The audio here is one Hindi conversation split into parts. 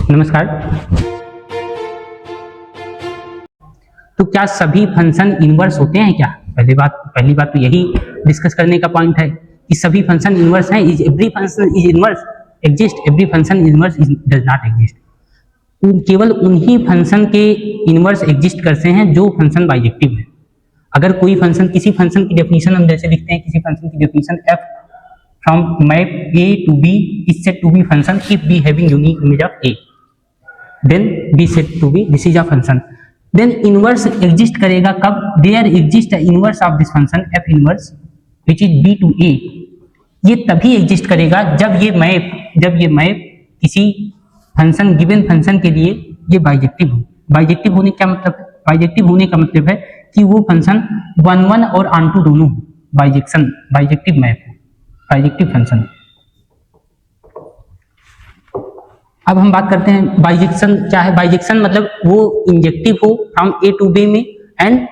नमस्कार। तो क्या सभी फंक्शन इनवर्स होते हैं क्या? पहली बात तो यही डिस्कस करने का पॉइंट है कि सभी फंक्शन इनवर्स हैं। Is every function is inverse exist? Every function inverse does not exist. केवल उन्हीं फंक्शन के इनवर्स एग्जिस्ट करते हैं जो फंक्शन बाइजेक्टिव है। अगर कोई फंक्शन, किसी फंक्शन की डेफिनेशन हम जैसे लिखते हैं, किसी फंक्शन की definition f from map a to b is said to be function if b having unique image of a, then b said to be this is a function. Then inverse exist करेगा कब? There exist a inverse of this function f inverse which is b to a. ये तभी एग्जिस्ट करेगा जब ये मैप किसी फंक्शन, गिवन फंक्शन के लिए ये बाइजेक्टिव हो। बाइजेक्टिव होने क्या मतलब है? बाइजेक्टिव होने का मतलब है कि वो फंक्शन 1 1 और ऑन2 दोनों हो। बाइजेक्टिव मैप हो, बाइजेक्टिव फंक्शन। अब हम बात करते हैं बाइजेक्शन क्या है। बाइजेक्शन मतलब वो इंजेक्टिव हो फ्रॉम ए टू बी में एंड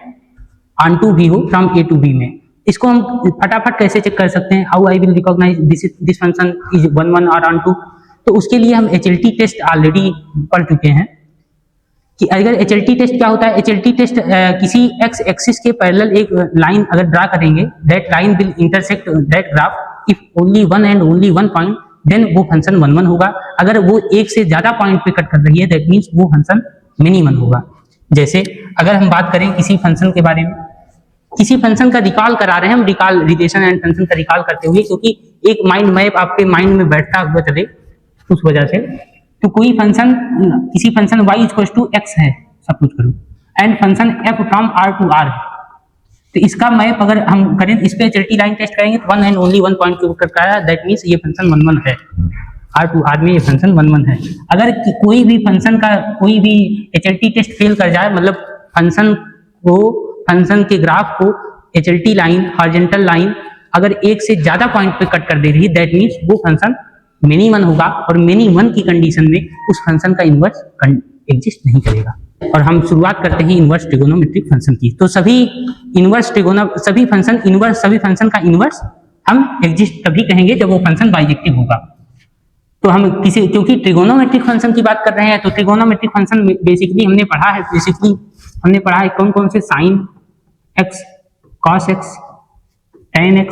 ऑन2 भी हो फ्रॉम ए टू बी में। इसको हम फटाफट कैसे चेक कर सकते हैं? How I will recognise this function is 1 1 और ऑन2। तो उसके लिए हम HLT टेस्ट ऑलरेडी पढ़ चुके हैं कि अगर HLT टेस्ट क्या होता है। HLT टेस्ट किसी x एक्सिस के पैरेलल एक लाइन अगर ड्रा करेंगे, that line will intersect that graph if only one and only one point, then वो फंक्शन 1 1 होगा। अगर वो एक से ज्यादा पॉइंट पे कट कर रही है, दैट मीन्स वो फंक्शन मिनिमम होगा। जैसे अगर हम बात करें किसी फंक्शन के बारे में, किसी फंक्शन का रिकॉल करा रहे हैं हम, रिकॉल रिलेशन एंड फंक्शन का रिकॉल करते हुए, क्योंकि एक माइंड मैप आपके माइंड में बैठता हुआ चले उस वजह से। तो कोई फंक्शन, किसी function y equal to x है, सब कुछ करो, and function f from r to r है। तो इसका मैप अगर हम करें, इस पे HLT लाइन टेस्ट करेंगे तो 1 एंड ओनली 1 पॉइंट के ऊपर का, दैट मींस ये फंक्शन 1 1 है। r टू r में ये फंक्शन 1 1 है। अगर कोई भी फंक्शन का कोई भी HLT टेस्ट फेल कर जाए, मतलब फंक्शन के ग्राफ को HLT लाइन, हॉरिजॉन्टल लाइन अगर एक से ज्यादा पॉइंट पे कट कर दे रही है, दैट मींस वो फंक्शन मिनिमम होगा, और मिनिमम की कंडीशन में उस फंक्शन का इनवर्स एग्जिस्ट नहीं करेगा। और हम शुरुआत करते हैं इनवर्स ट्रिगोनोमेट्रिक फंक्शन की। तो सभी फंक्शन का इनवर्स हम एग्जिस्ट तभी कहेंगे जब वो फंक्शन बाइजेक्टिव होगा। तो हम क्योंकि ट्रिगोनोमेट्रिक फंक्शन की बात कर रहे हैं, तो ट्रिगोनोमेट्रिक फंक्शन बेसिकली हमने पढ़ा है कौन कौन से, sine x, cos x, tan x,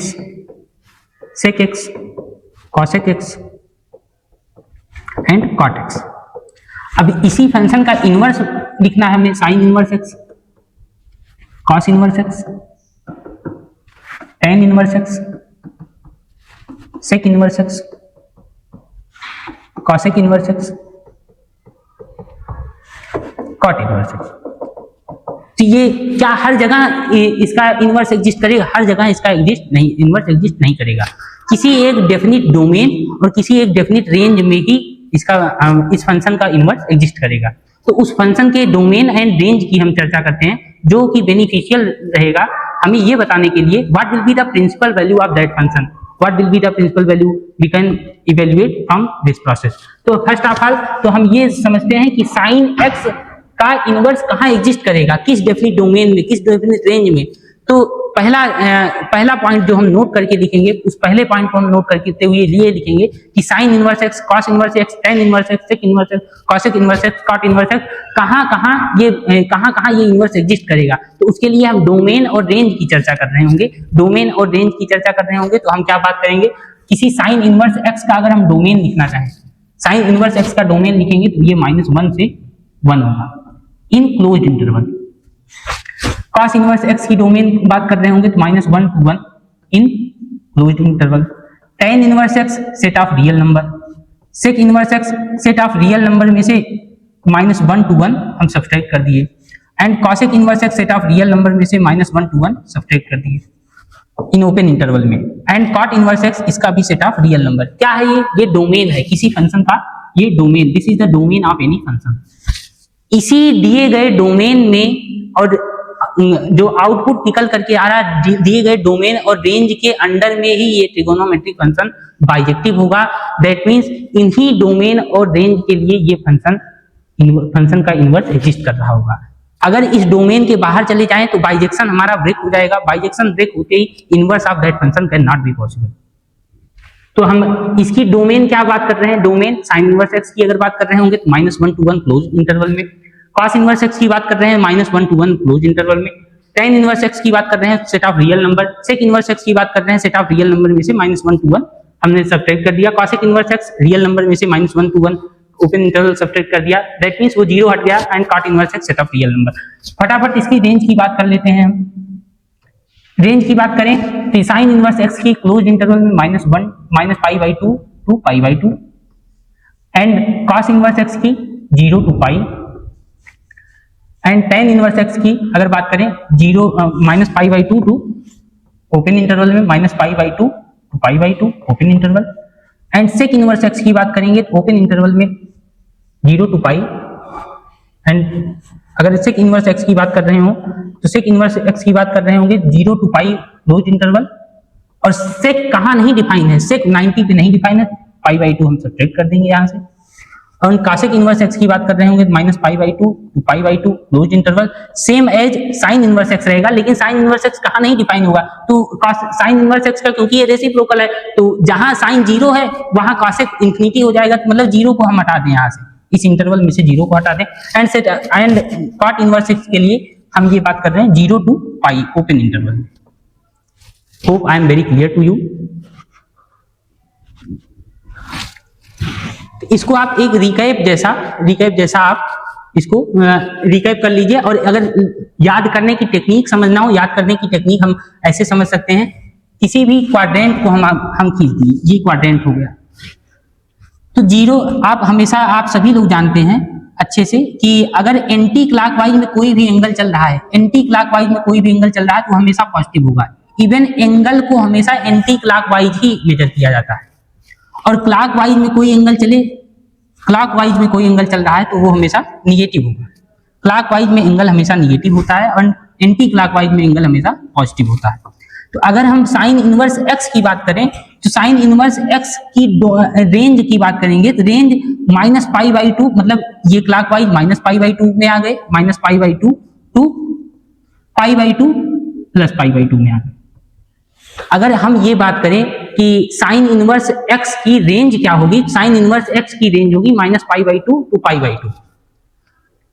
sec x, cosec x and cot x। अब इसी फंक्शन का इनवर्स लिखना है हमें, sine inverse x, cos inverse x, tan inverse x, sec inverse x, cosec inverse x, cot inverse x। तो ये क्या हर जगह इसका इनवर्स एग्जिस्ट करेगा? हर जगह इसका इनवर्स एग्जिस्ट नहीं करेगा। किसी एक डेफिनिट डोमेन और किसी एक डेफिनिट रेंज में ही इस फंक्शन का इनवर्स एग्जिस्ट करेगा। तो उस फंक्शन के डोमेन एंड रेंज की हम चर्चा करते हैं, जो कि बेनिफिशियल रहेगा हमें ये बताने के लिए what will be the principal value of that function. What will be the principal value we can evaluate from this process. तो फर्स्ट ऑफ ऑल तो हम ये समझते हैं कि साइन x का इनवर्स कहाँ एग्जिस्ट करेगा, किस डेफिनिट डोमेन में, किस डेफिनिट रेंज में। तो पहला पॉइंट जो हम नोट करके लिखेंगे, उस पहले पॉइंट को हम नोट करते हुए लिए लिखेंगे कि sine inverse x, cos inverse x, tan inverse x, sec inverse x, cosec inverse x, cot inverse x, कहाँ ये इनवर्स एग्जिस्ट करेगा। तो उसके लिए हम डोमेन और रेंज की चर्चा कर रहे होंगे। तो हम क्या बात करेंगे, किसी साइन इनवर्स x का अगर हम डोमेन लिखना चाहें, साइन इनवर्स x का डोमेन लिखेंगे तो ये -1 से 1 होगा इन closed interval. cos inverse x की डोमेन बात कर रहे होंगे तो -1 to 1 in closed interval. tan inverse x set of real number, sec inverse x set of real number में से -1 to 1 हम सब्सट्रैक्ट कर दिए, and cosec inverse x set of real number में से -1 to 1 सब्सट्रैक्ट कर दिए इन ओपन इंटरवल में, एंड cot इनवर्स x इसका भी सेट ऑफ रियल नंबर। क्या है ये डोमेन है किसी फंक्शन का, ये domain, this is the domain of any function. इसी दिए गए डोमेन में और जो आउटपुट निकल करके आ रहा है दिए गए डोमेन और रेंज के अंडर में ही ये ट्रिगोनोमेट्रिक फंक्शन बाइजेक्टिव होगा। दैट मींस इन्हीं डोमेन और रेंज के लिए ये फंक्शन का इनवर्स एग्जिस्ट कर रहा होगा। अगर इस डोमेन के बाहर चले जाएं तो बाइजेक्शन हमारा ब्रेक हो जाएगा। बाइजेक्शन ब्रेक होते ही inverse of that function can not be possible. तो हम इसकी डोमेन क्या बात कर रहे हैं, डोमेन साइन इनवर्स एक्स की अगर बात कर रहे होंगे तो -1 to 1 क्लोज इंटरवल में, कॉस इनवर्स एक्स की बात कर रहे हैं -1 to 1 क्लोज इंटरवल में, tan इनवर्स एक्स की बात कर रहे हैं set of real number, sec inverse x की बात कर रहे हैं सेट ऑफ रियल नंबर में से -1 to 1 हमने सब्ट्रैक्ट कर दिया, cosec inverse x real number में से -1 to 1 ओपन इंटरवल सब्ट्रैक्ट कर दिया, दैट मींस वो 0 हट गया, and cot inverse X set of real number. फटाफट इसकी रेंज की बात कर लेते हैं हम। रेंज की बात करें तो साइन इनवर्स एक्स की क्लोज इंटरवल में -1 -π/2 to π/2 and cos inverse x की 0 to π and tan inverse x की अगर बात करें -π/2 टू ओपन इंटरवल में -π/2 to π/2 open interval, and sec inverse x की बात करेंगे तो ओपन इंटरवल में 0 to π एंड अगर सेक इनवर्स एक्स की बात कर रहे हो तो सेक इनवर्स एक्स की बात कर रहे होंगे 0 to π क्लोज इंटरवल, और सेक कहाँ नहीं डिफाइन है, सेक 90 पे नहीं डिफाइन है, π/2 हम सब्ट्रैक्ट कर देंगे यहाँ से, और कॉसेक इनवर्स एक्स की बात कर रहे होंगे -π/2 to π/2 closed interval, same as sine inverse x रहेगा, लेकिन साइन इनवर्स एक्स कहाँ नहीं डिफाइन होगा, तो साइन इनवर्स एक्स का क्योंकि ये रेसिप्रोकल है तो जहां साइन 0 है वहां कॉसेक इंफिनिटी हो जाएगा, तो मतलब 0 को हम हटा दें यहाँ से, इस इंटरवल में से 0 को हटा दें, एंड कॉट इनवर्स एक्स के लिए हम ये बात कर रहे हैं 0 to π open interval. Hope I am very clear to you. इसको आप एक रिकैप जैसा आप इसको रिकैप कर लीजिए, और अगर याद करने की टेक्निक समझना हो, याद करने की टेक्निक हम ऐसे समझ सकते हैं, किसी भी क्वाड्रेंट को हम खींच दिए, ये क्वाड्रेंट हो गया, तो 0 आप हमेशा, आप सभी लोग जानते हैं अच्छे से कि अगर एंटी क्लॉकवाइज में कोई भी एंगल चल रहा है, एंटी क्लॉकवाइज में कोई भी एंगल चल रहा है तो हमेशा पॉजिटिव होगा, इवन एंगल को हमेशा एंटी क्लॉकवाइज ही मेजर किया जाता है, और क्लॉकवाइज में कोई एंगल चल रहा है तो वो हमेशा निगेटिव होगा, क्लॉकवाइज में एंगल हमेशा निगेटिव होता है और एंटी क्लॉकवाइज में एंगल हमेशा पॉजिटिव होता है। तो अगर हम साइन इनवर्स एक्स की बात करें तो साइन इनवर्स एक्स की रेंज की बात करेंगे तो रेंज -π/2, मतलब ये क्लॉकवाइज -π/2 में आ गए, -π/2 टू π/2 + π/2 में आ गए। अगर हम ये बात करें कि साइन इनवर्स एक्स की रेंज क्या होगी, साइन इनवर्स एक्स की रेंज होगी -π/2 टू π/2।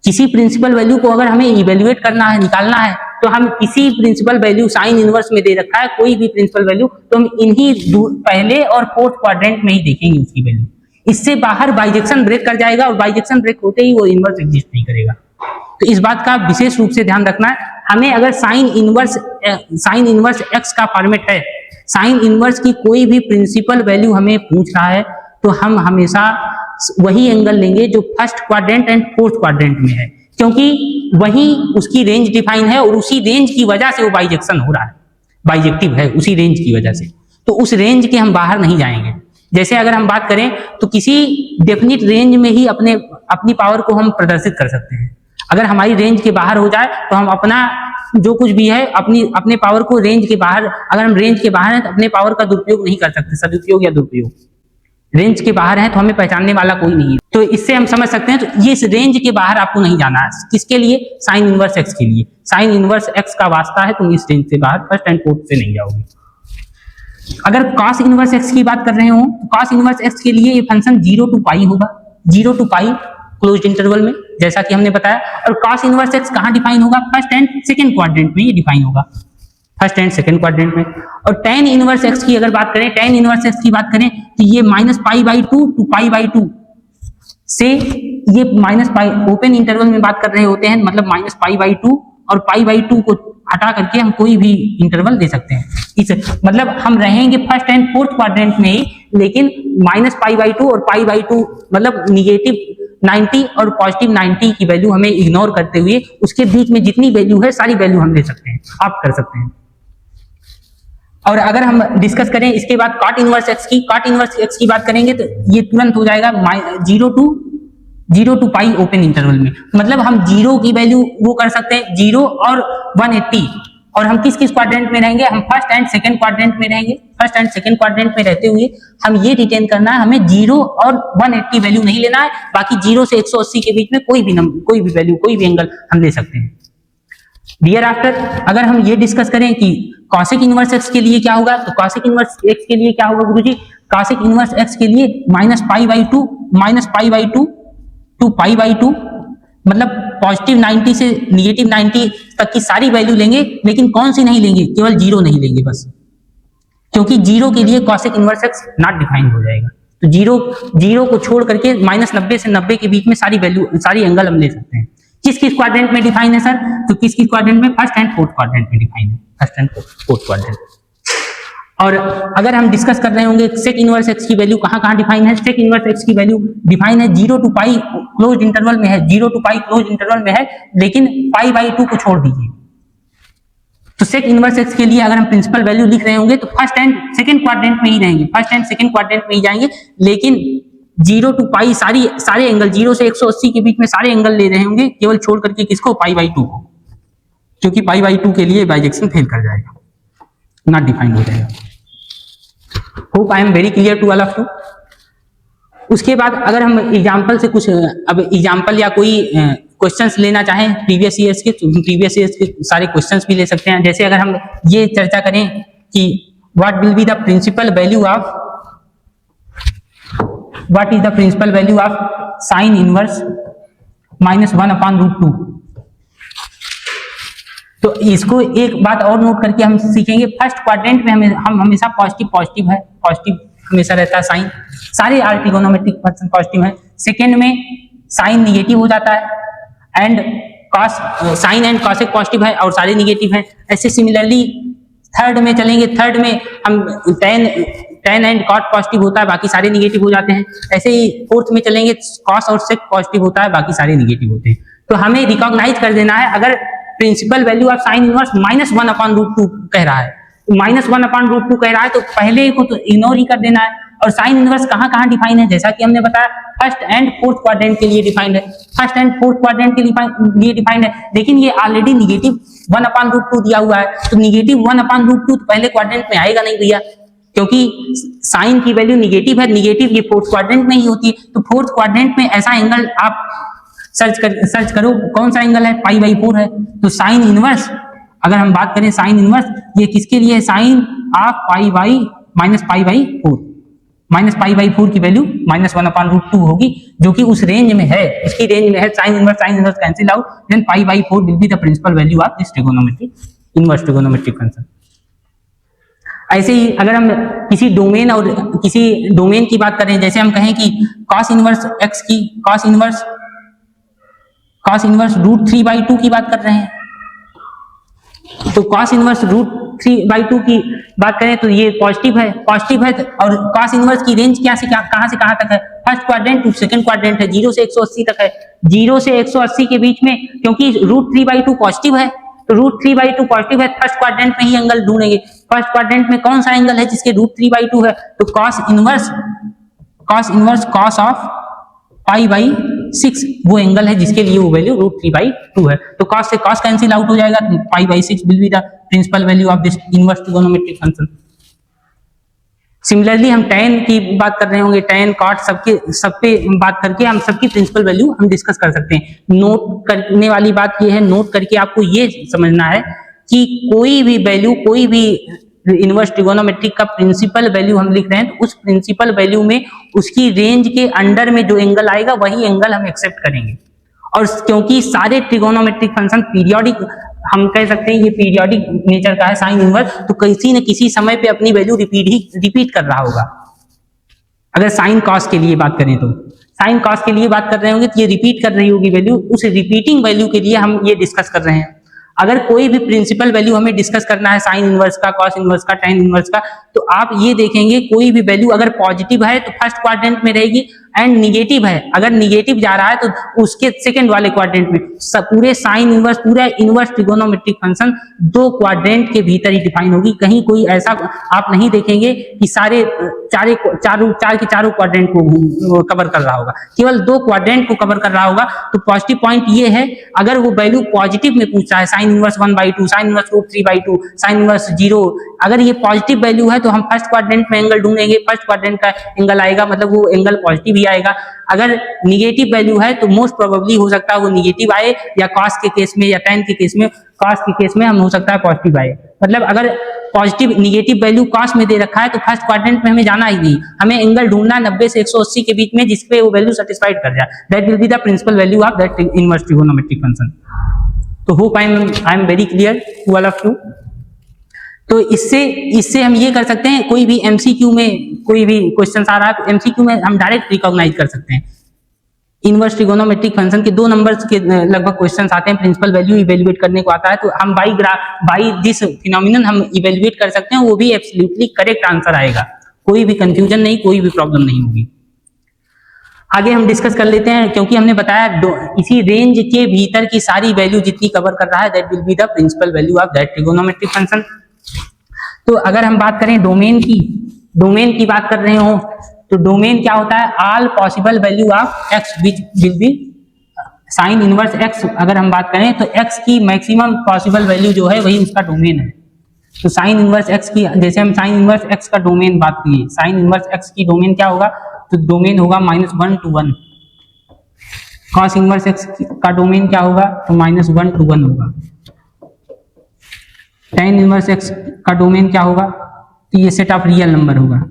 किसी प्रिंसिपल वैल्यू को अगर हमें इवेल्युएट करना है, निकालना है, तो हम किसी प्रिंसिपल वैल्यू साइन इनवर्स में दे रखा है कोई भी प्रिंसिपल वैल्यू, तो हम इन्हीं पहले और फोर्थ क्वाड्रेंट में ही देखेंगे उसकी वैल्यू, इससे बाहर बाइजेक्शन ब्रेक कर जाएगा, और बाइजेक्शन ब्रेक होते ही वो इनवर्स एग्जिस्ट नहीं करेगा। तो इस बात का विशेष रूप से ध्यान रखना है। हमें अगर साइन इनवर्स एक्स का फॉर्मेट है, साइन इनवर्स की कोई भी प्रिंसिपल वैल्यू हमें पूछ रहा है, तो हम हमेशा वही एंगल लेंगे जो first quadrant and fourth quadrant में है, क्योंकि वही उसकी रेंज डिफाइन है और उसी रेंज की वजह से वो बाइजेक्शन हो रहा है, बाइजेक्टिव है उसी रेंज की वजह से, तो उस रेंज के हम बाहर नहीं जाएंगे। जैसे अगर हम बात करें तो किसी डेफिनिट रेंज में ही अपनी पावर को हम प्रदर्शित कर सकते हैं। अगर हमारी रेंज के बाहर हो जाए तो हम अपना जो कुछ भी है अपने पावर को रेंज के बाहर, अगर हम रेंज के बाहर हैं तो अपने पावर का दुरुपयोग नहीं कर सकते, सदुपयोग या दुरुपयोग। रेंज के बाहर है तो हमें पहचानने वाला कोई नहीं है, तो इससे हम समझ सकते हैं। तो ये इस रेंज के बाहर आपको नहीं जाना है, किसके लिए, साइन इनवर्स एक्स के लिए। साइन इनवर्स एक्स का वास्ता है, तुम इस रेंज से बाहर फर्स्ट एंड फोर्थ से नहीं जाओगे। अगर cos इनवर्स एक्स की बात कर रहे हो तो cos इनवर्स एक्स के लिए ये फंक्शन 0 to π होगा, 0 to π क्लोज्ड इंटरवल में, जैसा कि हमने बताया। और cos इनवर्स एक्स कहाँ डिफाइन होगा, फर्स्ट एंड सेकंड क्वाड्रेंट में ये डिफाइन होगा, फर्स्ट एंड सेकंड क्वाड्रेंट में। और tan इनवर्स एक्स की अगर बात करें, tan इनवर्स एक्स की बात करें तो ये -π/2 to π/2 से ये -π ओपन इंटरवल में बात कर रहे होते हैं, मतलब -π/2 और π/2 को हटा करके हम कोई भी इंटरवल दे सकते हैं। इस मतलब हम रहेंगे फर्स्ट एंड फोर्थ क्वाड्रेंट में ही, लेकिन -π/2 और π/2 मतलब -90 और +90 की वैल्यू हमें इग्नोर करते हुए उसके बीच में जितनी वैल्यू है सारी वैल्यू हम ले सकते हैं, आप कर सकते हैं। और अगर हम डिस्कस करें इसके बाद cot इनवर्स एक्स की बात करेंगे तो ये तुरंत हो जाएगा 0 to π ओपन इंटरवल में, मतलब हम 0 की वैल्यू वो कर सकते हैं 0 और 180। और हम किस क्वाड्रेंट में रहेंगे, हम फर्स्ट एंड सेकंड क्वाड्रेंट में रहेंगे। फर्स्ट एंड सेकंड क्वाड्रेंट में रहते हुए हम ये रिटेन करना है, हमें 0 और 180 वैल्यू नहीं लेना है, बाकी 0 से 180 के बीच में कोई भी वैल्यू, कोई भी एंगल हम ले सकते हैं। डियर आफ्टर अगर हम ये डिस्कस करें कि कॉसेक इनवर्स एक्स के लिए क्या होगा, तो कॉसेक इनवर्स एक्स के लिए क्या होगा गुरुजी, कॉसेक इनवर्स एक्स के लिए -π/2 टू π/2, मतलब पॉजिटिव 90 से निगेटिव 90 तक की सारी वैल्यू लेंगे, लेकिन कौन सी नहीं लेंगे, केवल जीरो नहीं लेंगे बस, क्योंकि जीरो के लिए cosec inverse x not define हो जाएगा। तो जीरो को छोड़ करके -90 से 90 के बीच में सारी वैल्यू, सारी एंगल हम ले सकते हैं। किस किस क्वाड्रेंट में डिफाइन है सर, तो किस किस क्वाड्रेंट में, फर्स्ट एंड फोर्थ क्वाड्रेंट में डिफाइन है, फर्स्ट एंड फोर्थ क्वाड्रेंट। और अगर हम डिस्कस कर रहे होंगे सेक इनवर्स एक्स की वैल्यू कहां डिफाइन है, सेक इनवर्स एक्स की वैल्यू डिफाइन है 0 to π क्लोज्ड इंटरवल में है, 0 to π क्लोज्ड इंटरवल में है, लेकिन π/2 को छोड़ दीजिए। तो सेक इनवर्स एक्स के लिए अगर हम प्रिंसिपल वैल्यू लिख रहे होंगे तो फर्स्ट एंड सेकंड क्वाड्रेंट में ही रहेंगे, फर्स्ट एंड सेकंड क्वाड्रेंट में ही जाएंगे, लेकिन 0 to π सारे एंगल 0 से 180 के बीच में सारे एंगल ले रहे होंगे, केवल छोड़ करके किसको, π/2 को, क्योंकि π/2 के लिए बाइजेक्शन फेल कर जाएगा, नॉट डिफाइंड हो जाएगा। Hope I am very clear to all of you. उसके बाद अगर हम एग्जाम्पल से कुछ, अब एग्जाम्पल या कोई क्वेश्चंस लेना चाहें प्रीवियस ईयर्स के, तो प्रीवियस ईयर्स के सारे क्वेश्चंस भी ले सकते हैं। जैसे अगर हम ये चर्चा करें कि what will be the principal value of, what is the principal value of sine inverse -1/√2, तो इसको एक बात और नोट करके हम सीखेंगे, फर्स्ट क्वाड्रेंट में हम हमेशा पॉजिटिव है, पॉजिटिव हमेशा रहता है साइन, सारे आर ट्रिगोनोमेट्रिक फंक्शन पॉजिटिव है। सेकेंड में साइन निगेटिव हो जाता है, and cos, sine and cosec positive है और सारे निगेटिव हैं। ऐसे सिमिलरली थर्ड में चलेंगे, थर्ड में हम टेन एंड कॉट पॉजिटिव होता है, बाकी सारे निगेटिव हो जाते हैं। ऐसे ही फोर्थ में चलेंगे, कॉस और सेक पॉजिटिव होता है, बाकी सारे निगेटिव होते हैं। तो हमें रिकॉग्नाइज कर देना है, अगर principal value of sine inverse -1/√2 कह रहा है, -1/√2 कह रहा है, तो पहले को तो इग्नोर ही कर देना है। और साइन इनवर्स कहाँ डिफाइन है, जैसा कि हमने बताया फर्स्ट एंड फोर्थ क्वाड्रेंट के लिए डिफाइंड है, फर्स्ट एंड फोर्थ क्वाड्रेंट के लिए डिफाइंड है, लेकिन ये ऑलरेडी निगेटिव 1/√2 दिया हुआ है, तो निगेटिव 1/√2 तो पहले क्वाड्रेंट में आएगा नहीं भैया, क्योंकि साइन की वैल्यू निगेटिव है, निगेटिव ये फोर्थ क्वाड्रेंट में ही होती है। तो फोर्थ क्वाड्रेंट में ऐसा एंगल आप सर्च करो, कौन सा एंगल है, π/4 है। तो साइन इनवर्स, अगर हम बात करें साइन इनवर्स, ये किसके लिए है, साइन ऑफ -π/4 की वैल्यू -1/√2 होगी, जो कि उस रेंज में है, इसकी रेंज में है। Sine inverse cancel out, then π/4 will be the principal value of this trigonometric inverse trigonometric function. ऐसे ही अगर हम किसी डोमेन और किसी डोमेन की बात करें, जैसे हम कहें कि cos इनवर्स x की cos इनवर्स √3/2 की बात कर रहे हैं, तो cos इनवर्स √3/2 की बात करें तो ये पॉजिटिव है, और cos इनवर्स की रेंज कहां से कहां तक है, first quadrant to second quadrant है, 0 से 180 तक है, 0 से 180 के बीच में, क्योंकि √3/2 पॉजिटिव है, तो √3/2 पॉजिटिव है, फर्स्ट क्वाड्रेंट में ही एंगल ढूंढेंगे। फर्स्ट क्वाड्रेंट में कौन सा एंगल है जिसके √3/2 है, तो cos इनवर्स cos ऑफ π/6 वो एंगल है जिसके लिए वो वैल्यू √3/2 है। तो cos से cos कैंसिल आउट हो जाएगा, तो π/6 will be the principal value of this inverse trigonometric function. Similarly हम tan की बात कर रहे होंगे, tan cot सब पे बात करके हम सबकी प्रिंसिपल वैल्यू हम डिस्कस कर सकते हैं। नोट करने वाली बात ये है, नोट करके आपको ये समझना है कि कोई भी वैल्यू, कोई भी इनवर्स ट्रिगोनोमेट्रिक का प्रिंसिपल वैल्यू हम लिख रहे हैं, तो उस प्रिंसिपल वैल्यू में उसकी रेंज के अंडर में जो एंगल आएगा वही एंगल हम एक्सेप्ट करेंगे। और क्योंकि सारे ट्रिगोनोमेट्रिक फंक्शन पीरियोडिक, हम कह सकते हैं ये पीरियोडिक नेचर का है साइन इनवर्स, तो किसी न किसी समय पे अपनी वैल्यू रिपीट कर रहा होगा। अगर साइन कॉस के लिए बात करें, तो साइन कॉस के लिए बात कर रहे होंगे तो ये रिपीट कर रही होगी वैल्यू, उस रिपीटिंग वैल्यू के लिए हम ये डिस्कस कर रहे हैं। अगर कोई भी प्रिंसिपल वैल्यू हमें डिस्कस करना है साइन इनवर्स का, कॉस इनवर्स का, tan इनवर्स का, तो आप ये देखेंगे कोई भी वैल्यू अगर पॉजिटिव है तो फर्स्ट क्वाड्रेंट में रहेगी, एंड निगेटिव है, अगर निगेटिव जा रहा है तो उसके सेकंड वाले क्वाड्रेंट में। पूरे साइन इनवर्स, पूरा इनवर्स ट्रिगोनोमेट्रिक फंक्शन 2 क्वाड्रेंट के भीतर ही डिफाइन होगी। कहीं कोई ऐसा आप नहीं देखेंगे कि सारे चार के चारों क्वाड्रेंट को कवर कर रहा होगा, केवल 2 क्वाड्रेंट को कवर कर रहा होगा। तो पॉजिटिव पॉइंट ये है, अगर वो वैल्यू पॉजिटिव में पूछा है, sine inverse 1/2, sine inverse √3/2, sine inverse 0, अगर ये पॉजिटिव वैल्यू है तो हम फर्स्ट क्वाड्रेंट में एंगल ढूंढेंगे, फर्स्ट क्वाड्रेंट का एंगल आएगा, मतलब वो एंगल पॉजिटिव ही आएगा। अगर निगेटिव वैल्यू है तो मोस्ट प्रोबेबली हो सकता है वो निगेटिव आए, या कॉस के केस में या tan के केस में कॉस के केस में हम हो सकता है पॉजिटिव आए, मतलब अगर पॉजिटिव निगेटिव वैल्यू कॉस में दे रखा है तो फर्स्ट क्वाड्रेंट में हमें जाना ही नहीं, हमें एंगल ढूंढना 90 से 180 के बीच में जिसपे वो वैल्यू सेटिस्फाइड कर जाए, that will be the principal value of that inverse trigonometric function. तो hope I am very clear to all of you. तो इससे हम ये कर सकते हैं, कोई भी एमसीक्यू में कोई भी क्वेश्चन आ रहा है तो एमसीक्यू में हम डायरेक्ट रिकॉग्नाइज कर सकते हैं इनवर्स ट्रिगोनोमेट्रिक फंक्शन के 2 नंबर्स के लगभग क्वेश्चंस आते हैं, प्रिंसिपल वैल्यू इवेल्युएट करने को आता है, तो हम बाई दिस फिनोमिनन हम इवेल्युएट कर सकते हैं, वो भी एब्सोल्युटली करेक्ट आंसर आएगा, कोई भी कंफ्यूजन नहीं, कोई भी प्रॉब्लम नहीं होगी। आगे हम डिस्कस कर लेते हैं, क्योंकि हमने बताया इसी रेंज के भीतर की सारी वैल्यू जितनी कवर कर रहा है that will be the principal value of that trigonometric function. तो अगर हम बात करें डोमेन की बात कर रहे हो तो डोमेन क्या होता है, all possible value of x which will be sign inverse x. अगर हम बात करें तो एक्स की मैक्सिमम पॉसिबल वैल्यू जो है वही उसका डोमेन है। तो साइन इनवर्स एक्स की, जैसे हम साइन इनवर्स एक्स का डोमेन बात किए, साइन इनवर्स एक्स की डोमेन क्या होगा, तो डोमेन होगा -1 to 1। कॉस इनवर्स एक्स का डोमेन क्या होगा, तो -1 to 1 होगा। tan इनवर्स एक्स का डोमेन क्या होगा, तो ये सेट ऑफ रियल नंबर होगा,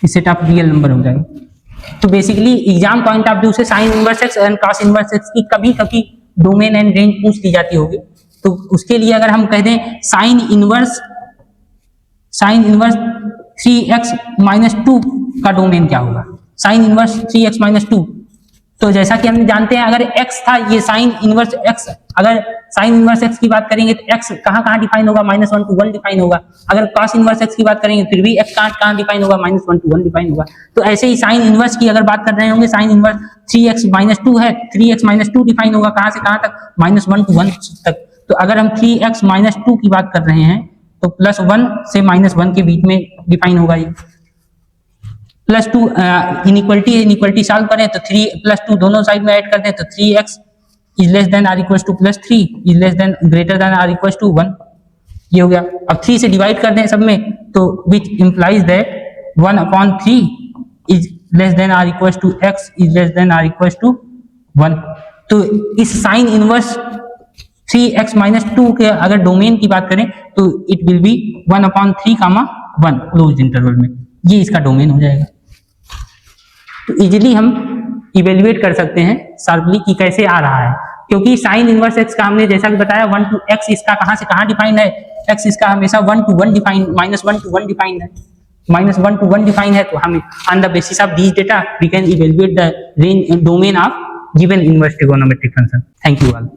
इस सेट ऑफ रियल नंबर हो जाएगा। तो basically exam point of view से sine inverse x and cos inverse x की कभी कभी डोमेन एंड रेंज पूछ ली जाती होगी, तो उसके लिए अगर हम कह दें साइन इनवर्स 3x - 2 का डोमेन क्या होगा, साइन इनवर्स 3x - 2। तो जैसा कि हम जानते हैं अगर x था, ये साइन इनवर्स x, अगर साइन इनवर्स x की बात करेंगे तो x कहाँ कहाँ डिफाइन होगा, -1 to 1 डिफाइन होगा। अगर cos इनवर्स x की बात करेंगे फिर भी x कहाँ डिफाइन होगा, -1 to 1 डिफाइन होगा। तो ऐसे ही साइन इनवर्स की अगर बात कर रहे होंगे, साइन इनवर्स 3x - 2 है, 3x - 2 डिफाइन होगा कहाँ से कहाँ तक, -1 to 1 तक। तो अगर हम 3x - 2 की बात कर रहे हैं तो +1 से -1 के बीच में डिफाइन होगा ये। +2 इनइक्वलिटी सॉल्व करें तो 3 + 2 दोनों साइड में ऐड कर दें तो 3x is less than or equal to +3 is less than greater than or equal to 1, ये हो गया। अब 3 से डिवाइड कर दें सब में तो which implies that 1/3 is less than or equal to x is less than or equal to 1। तो इस साइन इनवर्स 3x - 2 के अगर डोमेन की बात करें तो it will be 1/3, 1 closed interval में, ये इसका डोमेन हो जाएगा। तो इजीली हम इवेल्युएट कर सकते हैं शार्पली कि कैसे आ रहा है, क्योंकि साइन इनवर्स एक्स का हमने जैसा कि बताया 1 to x इसका कहां से कहां डिफाइंड है, x इसका हमेशा 1 to 1 डिफाइंड, -1 to 1 डिफाइंड है, -1 to 1 डिफाइंड है। तो हम on the basis of this data we can evaluate the range domain of given inverse trigonometric function. Thank you all.